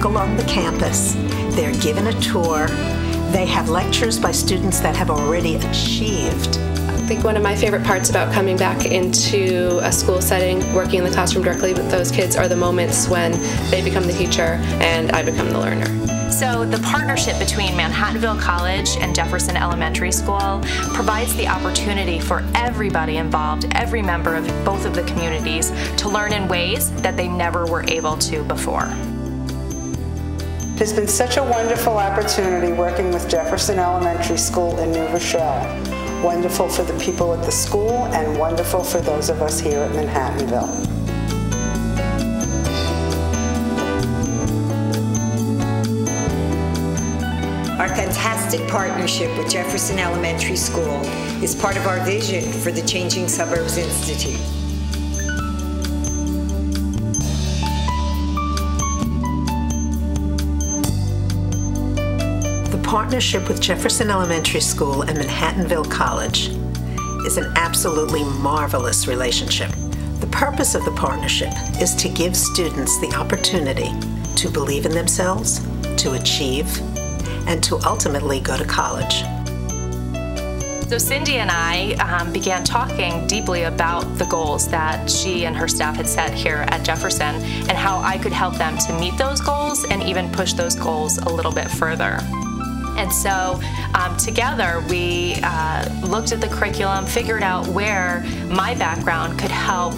walk along the campus. They're given a tour. They have lectures by students that have already achieved. I think one of my favorite parts about coming back into a school setting, working in the classroom directly with those kids, are the moments when they become the teacher and I become the learner. So the partnership between Manhattanville College and Jefferson Elementary School provides the opportunity for everybody involved, every member of both of the communities, to learn in ways that they never were able to before. It has been such a wonderful opportunity working with Jefferson Elementary School in New Rochelle. Wonderful for the people at the school and wonderful for those of us here at Manhattanville. Our fantastic partnership with Jefferson Elementary School is part of our vision for the Changing Suburbs Institute. The partnership with Jefferson Elementary School and Manhattanville College is an absolutely marvelous relationship. The purpose of the partnership is to give students the opportunity to believe in themselves, to achieve, and to ultimately go to college. So Cindy and I began talking deeply about the goals that she and her staff had set here at Jefferson and how I could help them to meet those goals and even push those goals a little bit further. And so together we looked at the curriculum, figured out where my background could help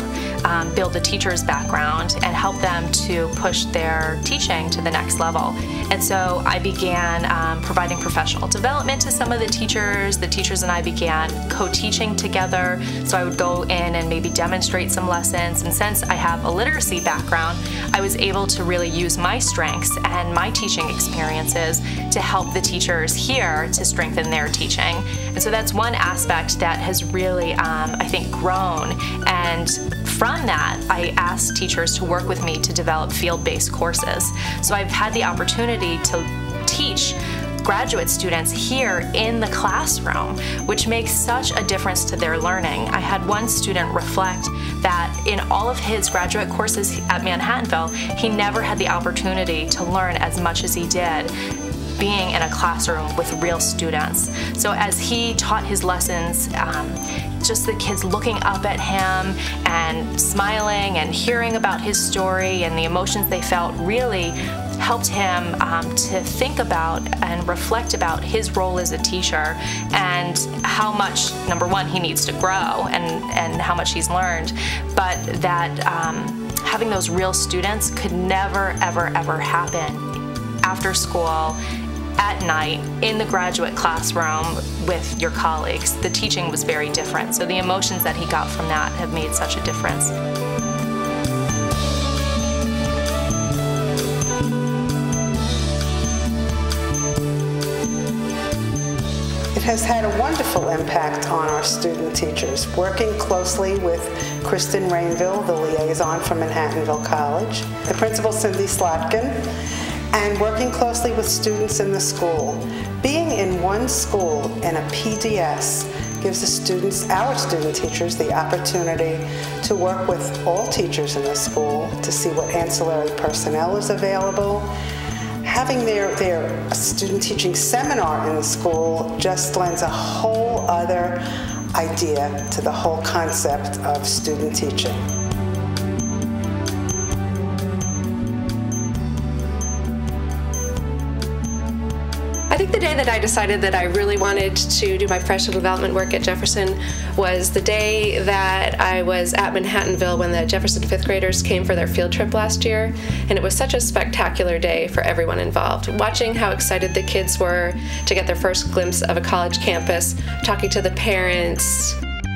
build the teacher's background and help them to push their teaching to the next level. And so I began providing professional development to some of the teachers. The teachers and I began co-teaching together. So I would go in and maybe demonstrate some lessons. And since I have a literacy background, I was able to really use my strengths and my teaching experiences to help the teachers here to strengthen their teaching. And so that's one aspect that has really, I think, grown. And from that, I asked teachers to work with me to develop field-based courses. So I've had the opportunity to teach graduate students here in the classroom, which makes such a difference to their learning. I had one student reflect that in all of his graduate courses at Manhattanville, he never had the opportunity to learn as much as he did being in a classroom with real students. So as he taught his lessons, just the kids looking up at him and smiling and hearing about his story and the emotions they felt really helped him to think about and reflect about his role as a teacher and how much, number one, he needs to grow and how much he's learned, but that having those real students could never, ever, ever happen after school, at night, in the graduate classroom with your colleagues. The teaching was very different, so the emotions that he got from that have made such a difference. It has had a wonderful impact on our student teachers, working closely with Kristen Rainville, the liaison from Manhattanville College, the principal Cindy Slotkin, and working closely with students in the school. Being in one school in a PDS gives the students, our student teachers, the opportunity to work with all teachers in the school to see what ancillary personnel is available. Having their student teaching seminar in the school just lends a whole other idea to the whole concept of student teaching. I think the day that I decided that I really wanted to do my professional development work at Jefferson was the day that I was at Manhattanville when the Jefferson 5th graders came for their field trip last year, and it was such a spectacular day for everyone involved. Watching how excited the kids were to get their first glimpse of a college campus, talking to the parents,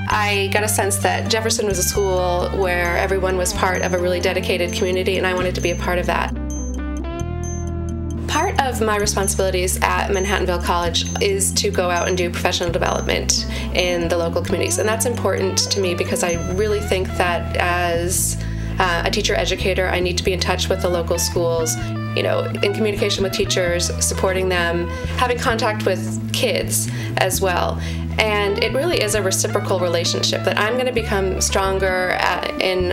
I got a sense that Jefferson was a school where everyone was part of a really dedicated community, and I wanted to be a part of that. Part of my responsibilities at Manhattanville College is to go out and do professional development in the local communities, and that's important to me because I really think that as a teacher-educator, I need to be in touch with the local schools, you know, in communication with teachers, supporting them, having contact with kids as well. And it really is a reciprocal relationship that I'm going to become stronger in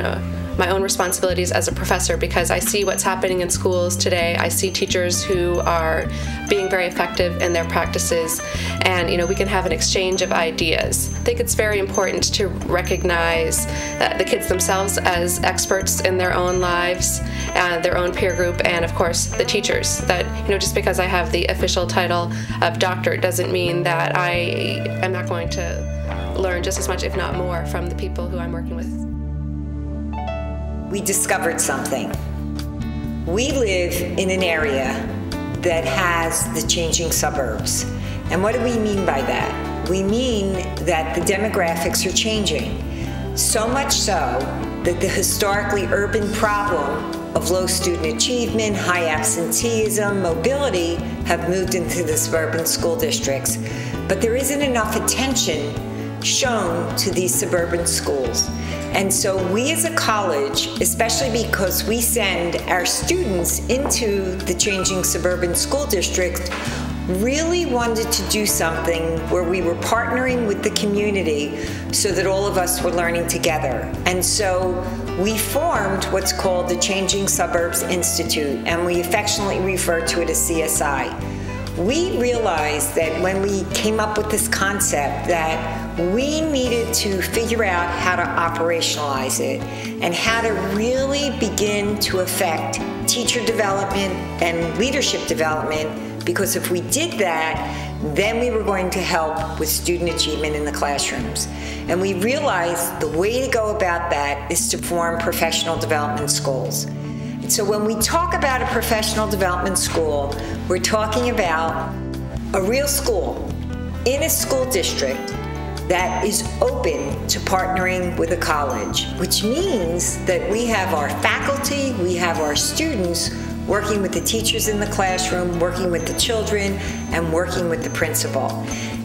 my own responsibilities as a professor, because I see what's happening in schools today. I see teachers who are being very effective in their practices, and we can have an exchange of ideas. I think it's very important to recognize the kids themselves as experts in their own lives, their own peer group, and of course the teachers. That just because I have the official title of doctor doesn't mean that I am not going to learn just as much, if not more, from the people who I'm working with. We discovered something. We live in an area that has the changing suburbs. And what do we mean by that? We mean that the demographics are changing. So much so that the historically urban problem of low student achievement, high absenteeism, mobility have moved into the suburban school districts. But there isn't enough attention shown to these suburban schools. And so we as a college, especially because we send our students into the changing suburban school district, really wanted to do something where we were partnering with the community so that all of us were learning together. And so we formed what's called the Changing Suburbs Institute, and we affectionately refer to it as CSI. We realized that when we came up with this concept that we needed to figure out how to operationalize it and how to really begin to affect teacher development and leadership development, because if we did that, then we were going to help with student achievement in the classrooms. And we realized the way to go about that is to form professional development schools. So when we talk about a professional development school, we're talking about a real school in a school district that is open to partnering with a college, which means that we have our faculty, we have our students working with the teachers in the classroom, working with the children, and working with the principal.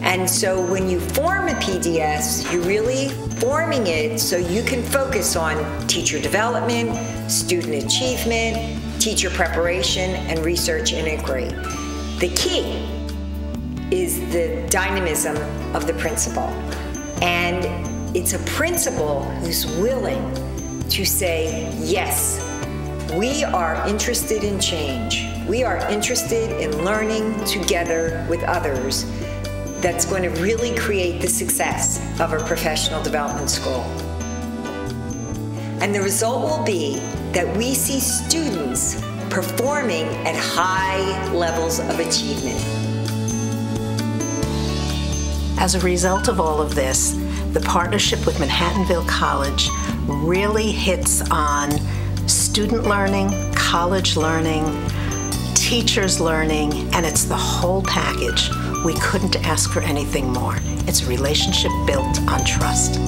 And so when you form a PDS, you're really forming it so you can focus on teacher development, student achievement, teacher preparation, and research and inquiry. The key is the dynamism of the principal. And it's a principal who's willing to say, yes, we are interested in change. We are interested in learning together with others. That's going to really create the success of a professional development school. And the result will be that we see students performing at high levels of achievement. As a result of all of this, the partnership with Manhattanville College really hits on student learning, college learning, teachers learning, and it's the whole package. We couldn't ask for anything more. It's a relationship built on trust.